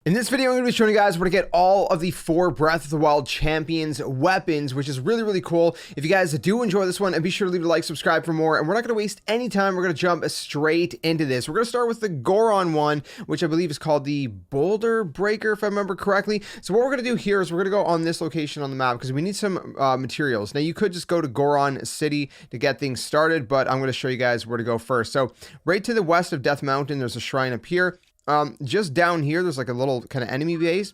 In this video, I'm going to be showing you guys where to get all of the 4 Breath of the Wild champions weapons, which is really cool. If you guys do enjoy this one, and be sure to leave a like, subscribe for more. And we're not going to waste any time. We're going to jump straight into this. We're going to start with the Goron one, which I believe is called the Boulder Breaker, if I remember correctly. So what we're going to do here is we're going to go on this location on the map because we need some materials. Now, you could just go to Goron City to get things started, but I'm going to show you guys where to go first. So right to the west of Death Mountain, there's a shrine up here. Just down here, there's like a little kind of enemy base.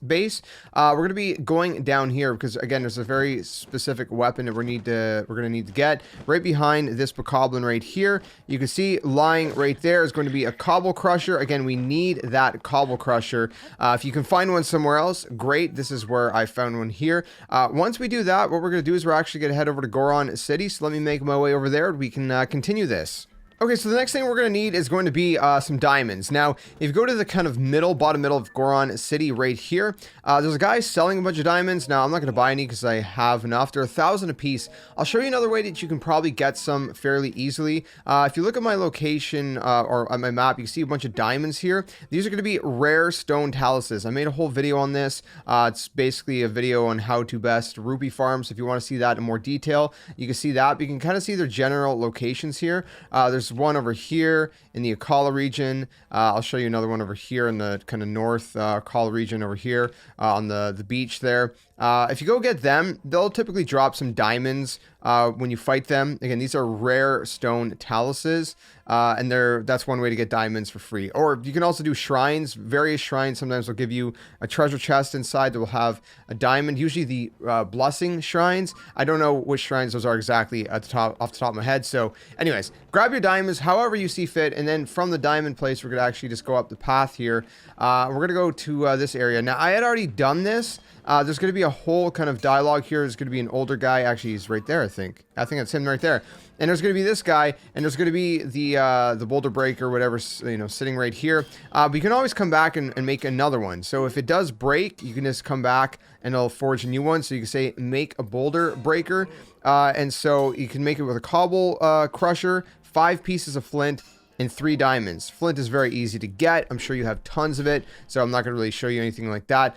We're going to be going down here because, again, there's a very specific weapon that we're going to need to get. Right behind this bokoblin right here, you can see lying right there is going to be a cobble crusher. Again, we need that cobble crusher. If you can find one somewhere else, great. This is where I found one here. Once we do that, what we're going to do is we're actually going to head over to Goron City. So let me make my way over there. We can continue this. Okay, so the next thing we're going to need is going to be some diamonds. Now, if you go to the kind of bottom middle of Goron City right here, there's a guy selling a bunch of diamonds. Now, I'm not going to buy any because I have enough. They're 1,000 a piece. I'll show you another way that you can probably get some fairly easily. If you look at my location or on my map, you can see a bunch of diamonds here. These are going to be rare stone taluses. I made a whole video on this. It's basically a video on how to best rupee farms. If you want to see that in more detail, you can see that. But you can kind of see their general locations here. There's one over here in the Akala region. I'll show you another one over here in the kind of north Akala region over here on the beach there. If you go get them, they'll typically drop some diamonds when you fight them. Again, these are rare stone taluses, and that's one way to get diamonds for free. Or you can also do shrines. Various shrines sometimes will give you a treasure chest inside that will have a diamond. Usually the blessing shrines. I don't know which shrines those are exactly off the top of my head. So anyways, grab your diamonds however you see fit, and then from the diamond place, we're going to actually just go up the path here. We're going to go to this area. Now, I had already done this. There's going to be a whole kind of dialogue here. There's going to be an older guy. Actually, he's right there, I think. I think that's him right there. And there's going to be this guy, and there's going to be the Boulder Breaker, whatever, sitting right here. But you can always come back and make another one. So if it does break, you can just come back and it'll forge a new one. So you can say, make a Boulder Breaker. And so you can make it with a cobble crusher, 5 pieces of flint, and 3 diamonds. Flint is very easy to get. I'm sure you have tons of it, so I'm not going to really show you anything like that.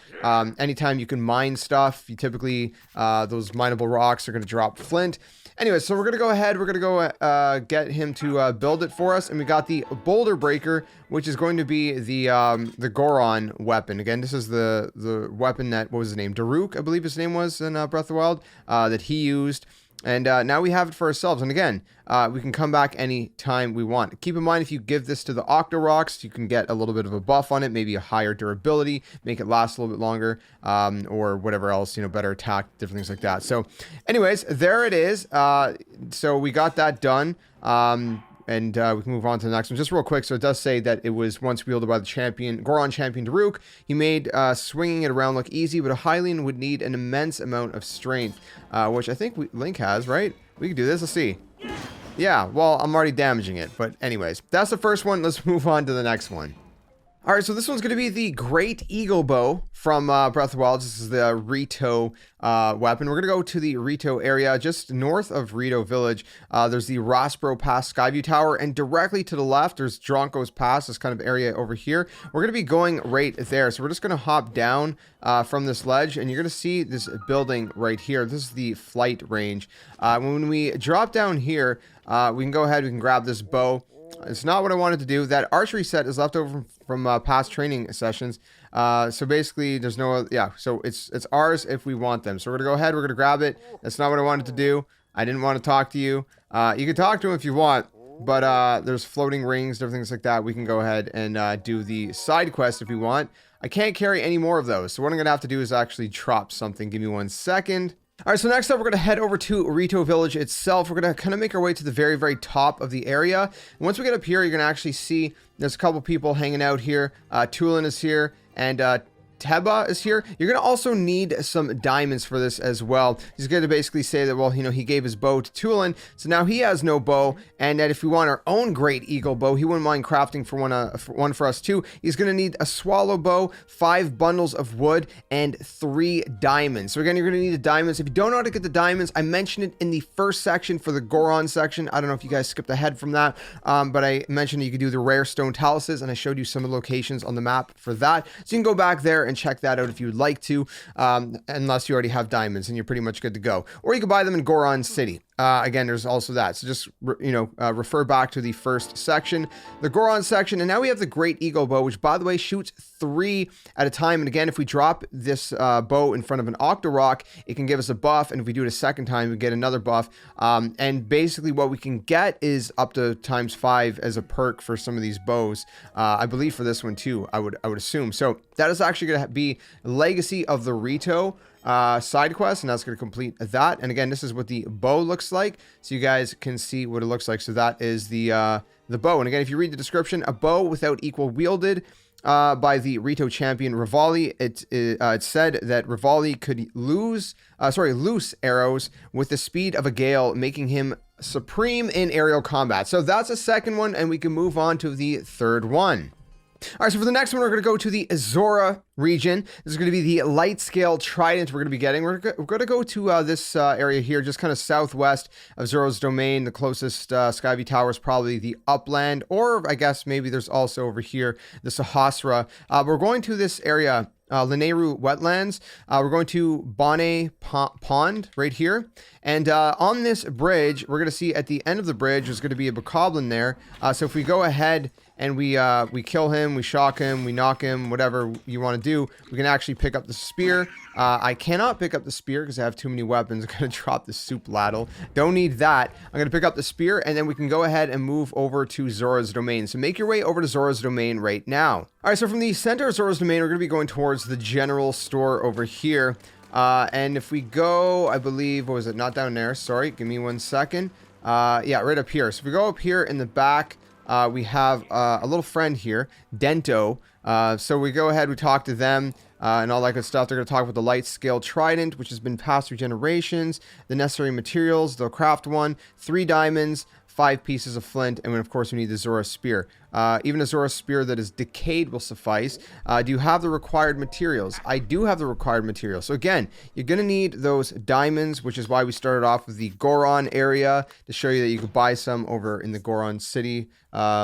Anytime you can mine stuff, you typically, those mineable rocks are going to drop flint. Anyway, so we're going to go ahead. We're going to go get him to build it for us. And we got the Boulder Breaker, which is going to be the Goron weapon. Again, this is the weapon that, what was his name? Daruk, I believe his name was in Breath of the Wild, that he used. And now we have it for ourselves. And again, we can come back any time we want. Keep in mind, if you give this to the Octo Rocks, you can get a little bit of a buff on it, maybe a higher durability, make it last a little bit longer, or whatever else, better attack, different things like that. So anyways, there it is. So we got that done. And we can move on to the next one. Just real quick, so it does say that it was once wielded by the Goron champion Daruk. He made swinging it around look easy, but a Hylian would need an immense amount of strength, which I think Link has, right? We can do this. Let's see. Yeah, well, I'm already damaging it. But anyways, that's the first one. Let's move on to the next one. All right, so this one's going to be the Great Eagle Bow from Breath of the Wild. This is the Rito weapon. We're going to go to the Rito area, just north of Rito Village. There's the Rossbro Pass Skyview Tower, and directly to the left, there's Dronko's Pass, this kind of area over here. We're going to be going right there, so we're just going to hop down from this ledge, and you're going to see this building right here. This is the flight range. When we drop down here, we can go ahead, we can grab this bow. It's not what I wanted to do. That archery set is left over from past training sessions. So basically, there's no, so it's ours if we want them. So we're gonna go ahead, we're gonna grab it. That's not what I wanted to do. I didn't want to talk to you. You can talk to him if you want, but there's floating rings, different things like that. We can go ahead and do the side quest if we want. I can't carry any more of those. So what I'm gonna have to do is actually drop something. Give me 1 second. All right, so next up, we're going to head over to Rito Village itself. We're going to kind of make our way to the very top of the area. And once we get up here, you're going to actually see there's a couple people hanging out here. Tulin is here, and Teba is here. You're going to also need some diamonds for this as well. He's going to basically say that, well, he gave his bow to Tulin, so now he has no bow, and that if we want our own Great Eagle Bow, he wouldn't mind crafting for one for us too. He's going to need a swallow bow, 5 bundles of wood, and 3 diamonds. So again, you're going to need the diamonds. If you don't know how to get the diamonds, I mentioned it in the first section for the Goron section. I don't know if you guys skipped ahead from that, but I mentioned that you could do the rare stone taluses, and I showed you some of the locations on the map for that. So you can go back there and check that out if you'd like to, unless you already have diamonds and you're pretty much good to go. Or you can buy them in Goron City. Again, there's also that. So just, refer back to the first section, the Goron section. And now we have the Great Eagle Bow, which, by the way, shoots 3 at a time. And again, if we drop this bow in front of an Octorok, it can give us a buff. And if we do it a second time, we get another buff. And basically what we can get is up to ×5 as a perk for some of these bows. I believe for this one too, I would assume. So that is actually going to be Legacy of the Rito side quest, and that's going to complete that. And again, this is what the bow looks like, so you guys can see what it looks like. So that is the bow. And again, if you read the description, a bow without equal wielded by the Rito champion Revali. It said that Revali could loose arrows with the speed of a gale, making him supreme in aerial combat. So that's the second one, and we can move on to the third one. All right, so for the next one, we're going to go to the Azora region. This is going to be the Lightscale Trident we're going to be getting. We're going to go to this area here, just kind of southwest of Zora's domain. The closest Skyview tower is probably the Upland, or I guess maybe there's also over here the Sahasra. We're going to this area, Lineru Wetlands. We're going to Bonnet Pond right here. And on this bridge, we're going to see at the end of the bridge, there's going to be a bokoblin there. So if we go ahead and we kill him, we shock him, we knock him, whatever you want to do, we can actually pick up the spear. I cannot pick up the spear because I have too many weapons. I'm going to drop the soup ladle. Don't need that. I'm going to pick up the spear, and then we can go ahead and move over to Zora's domain. So make your way over to Zora's domain right now. All right, so from the center of Zora's domain, we're going to be going towards the general store over here. And if we go, I believe, what was it? Not down there. Sorry, give me 1 second. Yeah, right up here. So if we go up here in the back, we have a little friend here, Dento. So we go ahead, we talk to them and all that good stuff. They're going to talk about the Lightscale Trident, which has been passed through generations, the necessary materials, they'll craft one, 3 diamonds, 5 pieces of flint, and then of course we need the Zora Spear. Even a Zora Spear that is decayed will suffice. Do you have the required materials? I do have the required materials. So again, you're going to need those diamonds, which is why we started off with the Goron area, to show you that you could buy some over in the Goron City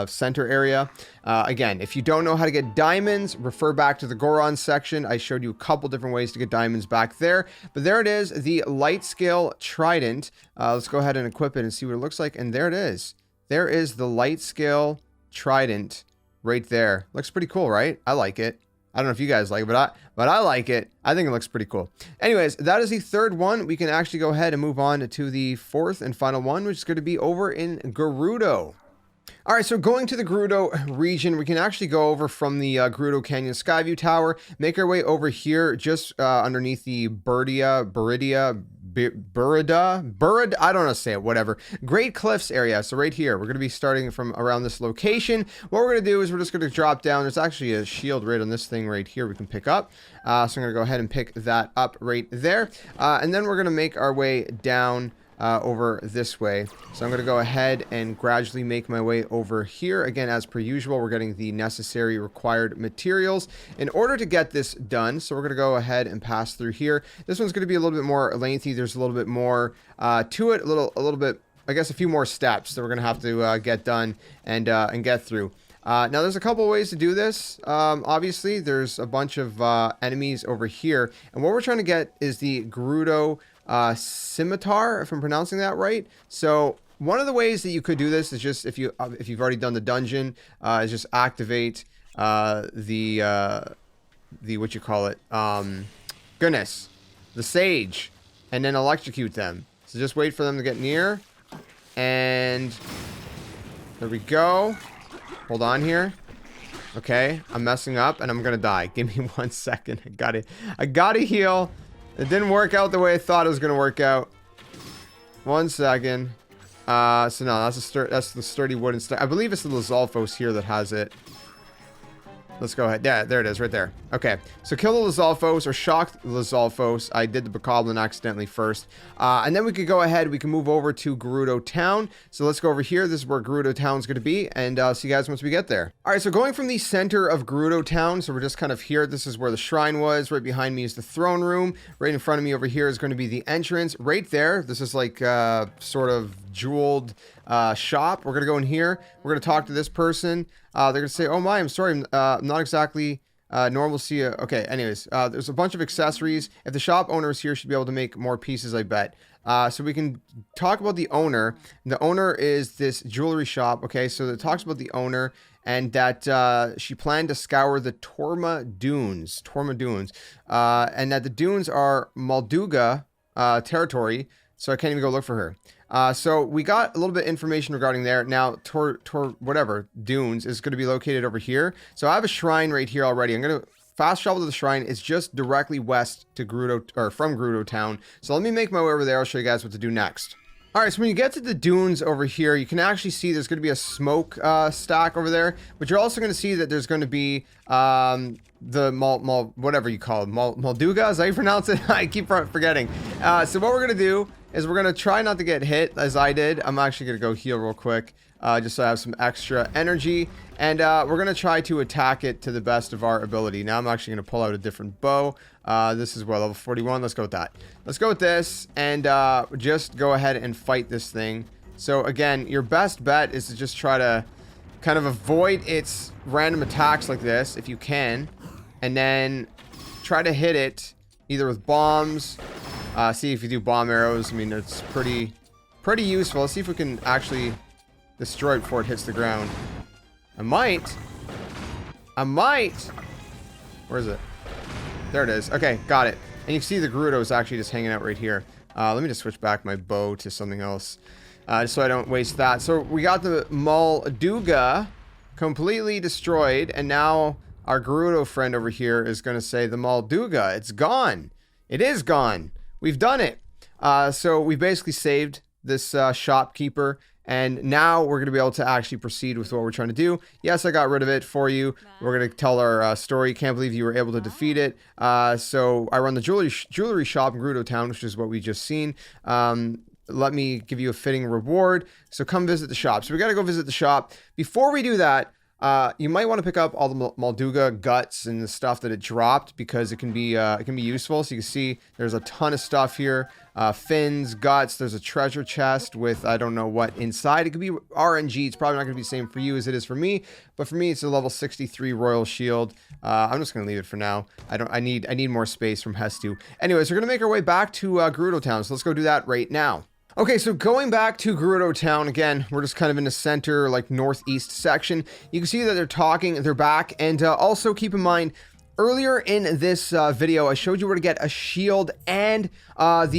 center area. Again, if you don't know how to get diamonds, refer back to the Goron section. I showed you a couple different ways to get diamonds back there. But there it is, the Lightscale Trident. Let's go ahead and equip it and see what it looks like. And there it is. There is the Lightscale Trident right there. Looks pretty cool, right? I like it. I don't know if you guys like it, but I like it. I think it looks pretty cool. Anyways, that is the third one. We can actually go ahead and move on to the fourth and final one, which is going to be over in Gerudo. All right, so going to the Gerudo region, we can actually go over from the Gerudo Canyon Skyview Tower, make our way over here just underneath the Burida, I don't know how to say it, whatever. Great Cliffs area. So right here, we're going to be starting from around this location. What we're going to do is we're just going to drop down. There's actually a shield right on this thing right here we can pick up. So I'm going to go ahead and pick that up right there. And then we're going to make our way down over this way. So I'm going to go ahead and gradually make my way over here. Again, as per usual, we're getting the necessary required materials in order to get this done. So we're going to go ahead and pass through here. This one's going to be a little bit more lengthy. There's a little bit more to it, a little bit, I guess, a few more steps that we're going to have to get done and get through. Now, there's a couple ways to do this. Obviously, there's a bunch of enemies over here. And what we're trying to get is the Gerudo Scimitar, if I'm pronouncing that right. So one of the ways that you could do this is just, if you've already done the dungeon, is just activate the what you call it, the sage, and then electrocute them. So just wait for them to get near, and there we go. Hold on here. Okay, I'm messing up and I'm gonna die. Give me 1 second. I gotta heal. It didn't work out the way I thought it was gonna work out. 1 second. So no, that's the sturdy wooden stuff. I believe it's the Lizalfos here that has it. Let's go ahead. Yeah, there it is, right there. Okay, so kill the Lizalfos, or shock the Lizalfos. I did the bokoblin accidentally first. And then we could go ahead, we can move over to Gerudo Town. So let's go over here. This is where Gerudo Town's going to be, and see you guys once we get there. All right, so going from the center of Gerudo Town, so we're just kind of here. This is where the shrine was. Right behind me is the throne room. Right in front of me over here is going to be the entrance. Right there, this is like sort of jeweled shop. We're going to go in here. We're going to talk to this person. They're going to say, oh my, I'm sorry, I'm not exactly Normalcy. Okay, anyways, there's a bunch of accessories. If the shop owner is here, she'd be able to make more pieces, I bet. So we can talk about the owner. The owner is this jewelry shop. Okay, so it talks about the owner and that she planned to scour the Torma Dunes, and that the dunes are Molduga territory. So I can't even go look for her. So we got a little bit of information regarding there. Now, whatever, Dunes is going to be located over here. So I have a shrine right here already. I'm going to fast travel to the shrine. It's just directly west to Gerudo, or from Gerudo town. So let me make my way over there. I'll show you guys what to do next. All right, so when you get to the dunes over here, you can actually see there's going to be a smoke stack over there, but you're also going to see that there's going to be the whatever you call it, Molduga, is that how you pronounce it? I keep forgetting. So what we're going to do is we're going to try not to get hit as I did. I'm actually going to go heal real quick, just so I have some extra energy, and we're going to try to attack it to the best of our ability. Now I'm actually going to pull out a different bow. This is what, level 41? Let's go with that. Let's go with this and just go ahead and fight this thing. So again, your best bet is to just try to kind of avoid its random attacks like this if you can, and then try to hit it either with bombs. See if you do bomb arrows. I mean, it's pretty useful. Let's see if we can actually destroy it before it hits the ground. I might. Where is it? There it is. Okay, got it. And you can see the Gerudo is actually just hanging out right here. Let me just switch back my bow to something else, just so I don't waste that. So we got the Molduga completely destroyed, and now our Gerudo friend over here is going to say the Molduga, it's gone. It is gone. We've done it. So we basically saved this shopkeeper, and now we're going to be able to actually proceed with what we're trying to do. Yes, I got rid of it for you. We're going to tell our story. Can't believe you were able to defeat it. So I run the jewelry shop in Gerudo Town, which is what we just seen. Let me give you a fitting reward. So come visit the shop. So we got to go visit the shop. Before we do that, you might want to pick up all the Molduga guts and the stuff that it dropped, because it can be useful. So you can see there's a ton of stuff here. Fins, guts, there's a treasure chest with I don't know what inside. It could be RNG. It's probably not going to be the same for you as it is for me, but for me it's a level 63 royal shield. I'm just going to leave it for now. I need more space from Hestu. Anyways, we're going to make our way back to Gerudo Town. So let's go do that right now. Okay, so going back to Gerudo Town, again, we're just kind of in the center, like northeast section. You can see that they're back, and also keep in mind, earlier in this video, I showed you where to get a shield and the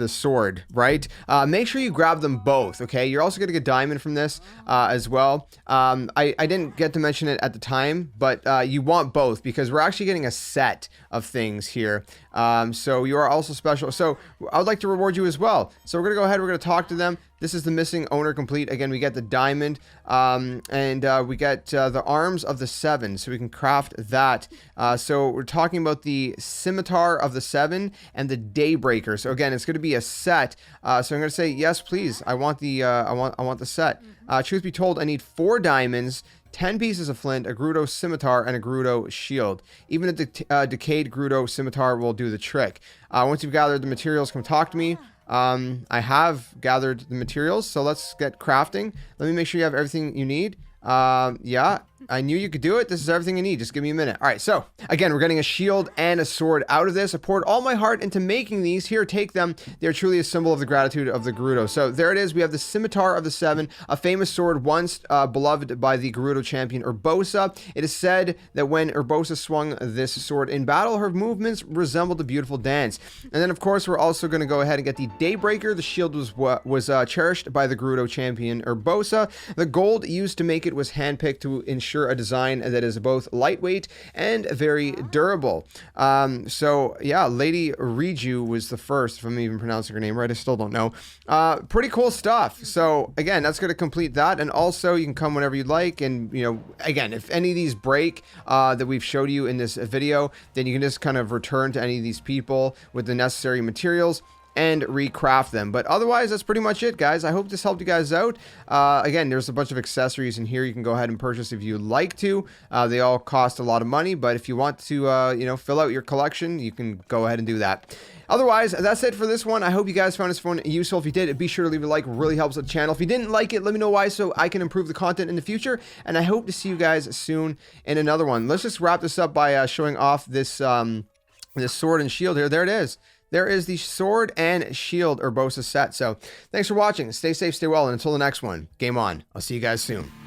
sword, right? Make sure you grab them both, okay? You're also gonna get diamond from this as well. I didn't get to mention it at the time, but you want both because we're actually getting a set of things here. So you are also special. So I would like to reward you as well. So we're gonna go ahead, we're gonna talk to them. This is the missing owner complete. Again, we get the diamond, and we get the arms of the 7, so we can craft that. So we're talking about the Scimitar of the 7 and the Daybreaker. So again, it's going to be a set. So I'm going to say yes, please. I want the I want the set. Truth be told, I need 4 diamonds, 10 pieces of flint, a Gerudo Scimitar, and a Gerudo shield. Even a decayed Gerudo Scimitar will do the trick. Once you've gathered the materials, come talk to me. I have gathered the materials, so let's get crafting. Let me make sure you have everything you need. Yeah, I knew you could do it. This is everything you need. Just give me a minute. All right, so again, we're getting a shield and a sword out of this. I poured all my heart into making these. Here, take them. They're truly a symbol of the gratitude of the Gerudo. So there it is. We have the Scimitar of the 7, a famous sword once beloved by the Gerudo champion Urbosa. It is said that when Urbosa swung this sword in battle, her movements resembled a beautiful dance. And then, of course, we're also going to go ahead and get the Daybreaker. The shield was cherished by the Gerudo champion Urbosa. The gold used to make it was handpicked to ensure a design that is both lightweight and very durable. So yeah, Lady Riju was the first, if I'm even pronouncing her name right. I still don't know. Pretty cool stuff. So again, that's going to complete that. And also you can come whenever you'd like. And you know, again, if any of these break that we've showed you in this video, then you can just kind of return to any of these people with the necessary materials. and recraft them. But otherwise, that's pretty much it, guys. I hope this helped you guys out. Again, there's a bunch of accessories in here you can go ahead and purchase if you'd like to. They all cost a lot of money, but if you want to, you know, fill out your collection, you can go ahead and do that. Otherwise, that's it for this one. I hope you guys found this one useful. If you did, be sure to leave a like. It really helps the channel. If you didn't like it, let me know why so I can improve the content in the future. And I hope to see you guys soon in another one. Let's just wrap this up by showing off this this sword and shield here. There it is. There is the sword and shield Urbosa set. So thanks for watching. Stay safe, stay well, and until the next one, game on. I'll see you guys soon.